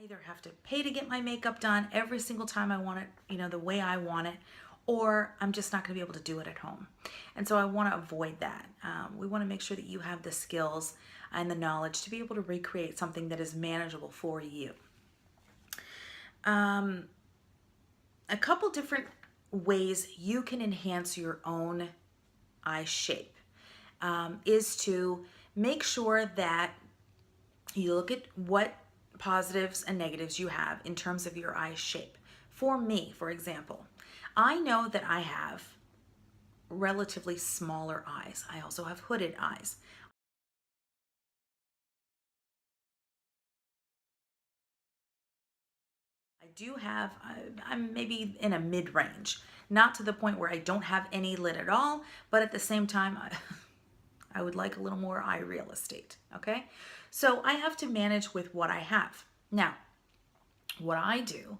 either have to pay to get my makeup done every single time I want it, the way I want it, or I'm just not going to be able to do it at home. And so I want to avoid that. We want to make sure that you have the skills and the knowledge to be able to recreate something that is manageable for you. A couple different ways you can enhance your own eye shape is to make sure that you look at what positives and negatives you have in terms of your eye shape. For me, for example, I know that I have relatively smaller eyes. I also have hooded eyes. I do have, I'm maybe in a mid-range, not to the point where I don't have any lid at all, but at the same time, I would like a little more eye real estate, okay? So I have to manage with what I have. Now, what I do,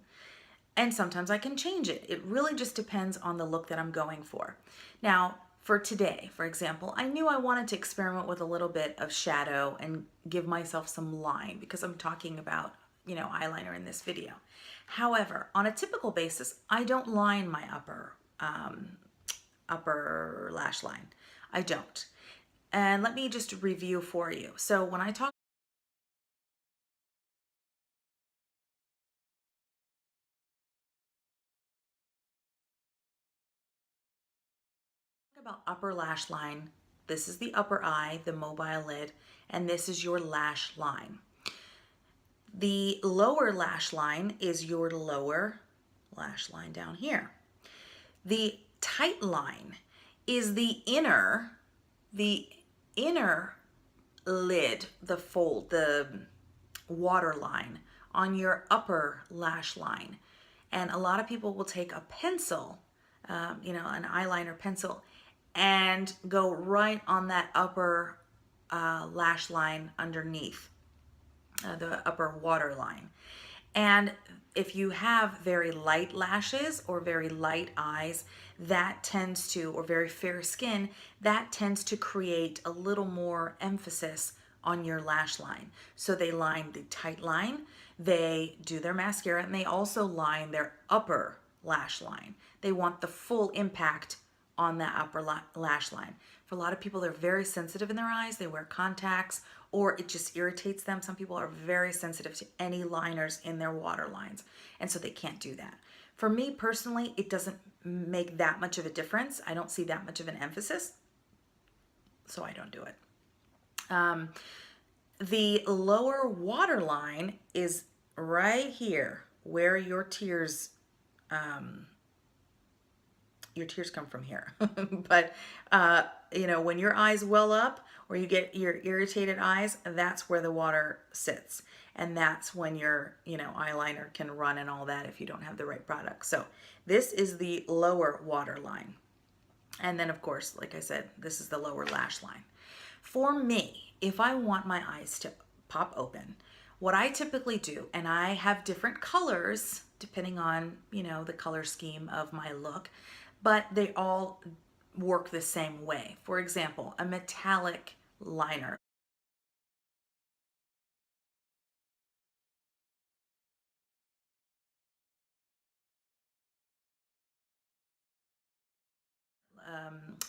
and sometimes I can change it. It really just depends on the look that I'm going for. Now, for today, for example, I knew I wanted to experiment with a little bit of shadow and give myself some line because I'm talking about, eyeliner in this video. However, on a typical basis, I don't line my upper lash line. I don't. And let me just review for you. So when I talk about upper lash line, this is the upper eye, the mobile lid, and this is your lash line. The lower lash line is your lower lash line down here. The tight line is the inner lid, the fold, the water line on your upper lash line. And a lot of people will take a pencil, an eyeliner pencil, and go right on that upper lash line underneath the upper water line. And if you have very light lashes or very light eyes, that tends to, or very fair skin, that tends to create a little more emphasis on your lash line. So they line the tight line, they do their mascara, and they also line their upper lash line. They want the full impact on that upper lash line. For a lot of people, they're very sensitive in their eyes. They wear contacts or it just irritates them. Some people are very sensitive to any liners in their water lines, and so they can't do that. For me personally, it doesn't make that much of a difference. I don't see that much of an emphasis, so I don't do it. The lower water line is right here where your tears come from here. But, when your eyes well up or you get your irritated eyes, that's where the water sits. And that's when your, eyeliner can run and all that if you don't have the right product. So this is the lower water line. And then, of course, like I said, this is the lower lash line. For me, if I want my eyes to pop open, what I typically do, and I have different colors depending on, the color scheme of my look, but they all work the same way. For example, a metallic liner.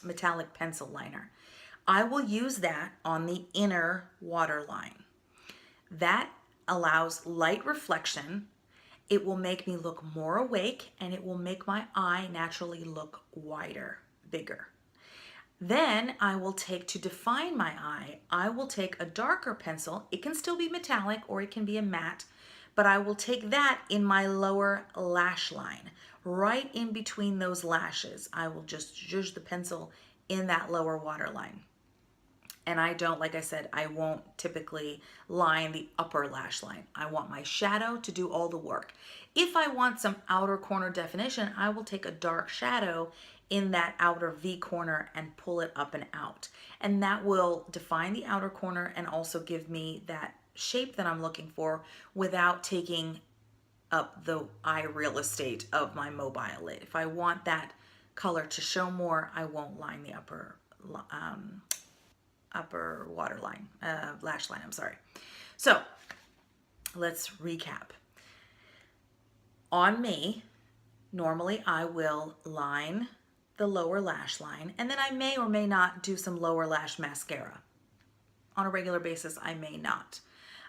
Metallic pencil liner. I will use that on the inner water line. That allows light reflection. It will make me look more awake and it will make my eye naturally look wider, bigger. Then I will take, to define my eye, I will take a darker pencil. It can still be metallic or it can be a matte, but I will take that in my lower lash line, right in between those lashes. I will just zhuzh the pencil in that lower water line. And I don't, like I said, I won't typically line the upper lash line. I want my shadow to do all the work. If I want some outer corner definition, I will take a dark shadow in that outer V corner and pull it up and out. And that will define the outer corner and also give me that shape that I'm looking for without taking up the eye real estate of my mobile lid. If I want that color to show more, I won't line the upper water line, lash line, I'm sorry. So let's recap. On me, normally I will line the lower lash line, and then I may or may not do some lower lash mascara. On a regular basis, I may not.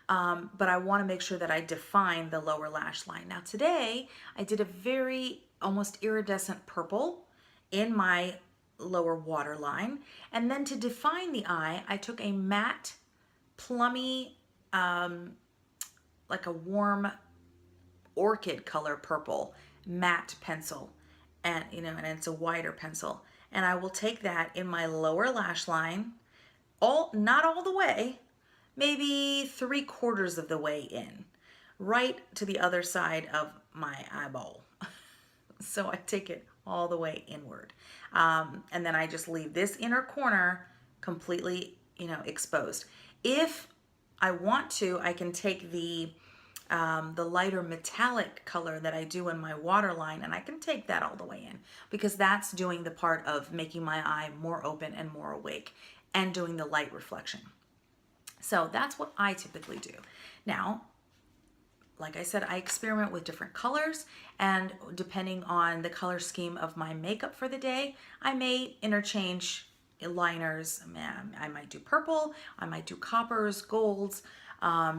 But I want to make sure that I define the lower lash line. Now today, I did a very almost iridescent purple in my lower waterline. And then to define the eye, I took a matte, plummy, like a warm orchid color purple matte pencil. And, and it's a wider pencil. And I will take that in my lower lash line, not all the way, maybe 3/4 of the way in, right to the other side of my eyeball. So I take it all the way inward. And then I just leave this inner corner completely, exposed. If I want to, I can take the lighter metallic color that I do in my waterline, and I can take that all the way in, because that's doing the part of making my eye more open and more awake and doing the light reflection. So that's what I typically do. Now, like I said, I experiment with different colors, and depending on the color scheme of my makeup for the day, I may interchange liners. I might do purple, I might do coppers, golds,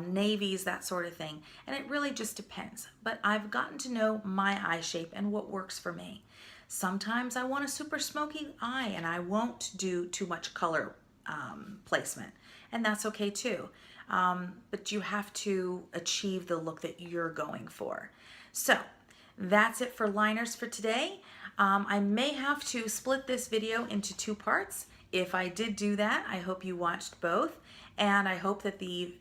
navies, that sort of thing. And it really just depends. But I've gotten to know my eye shape and what works for me. Sometimes I want a super smoky eye and I won't do too much color placement, and that's okay too. But you have to achieve the look that you're going for. So that's it for liners for today. I may have to split this video into 2 parts. If I did do that, I hope you watched both, and I hope that the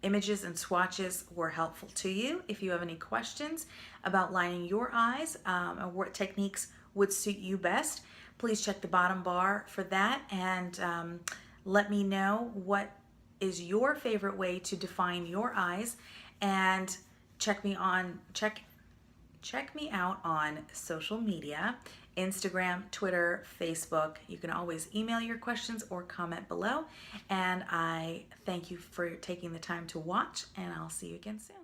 images and swatches were helpful to you. If you have any questions about lining your eyes or what techniques would suit you best, please check the bottom bar for that, and let me know what is your favorite way to define your eyes, and check me out on social media, Instagram, Twitter, Facebook. You can always email your questions or comment below, and I thank you for taking the time to watch, and I'll see you again soon.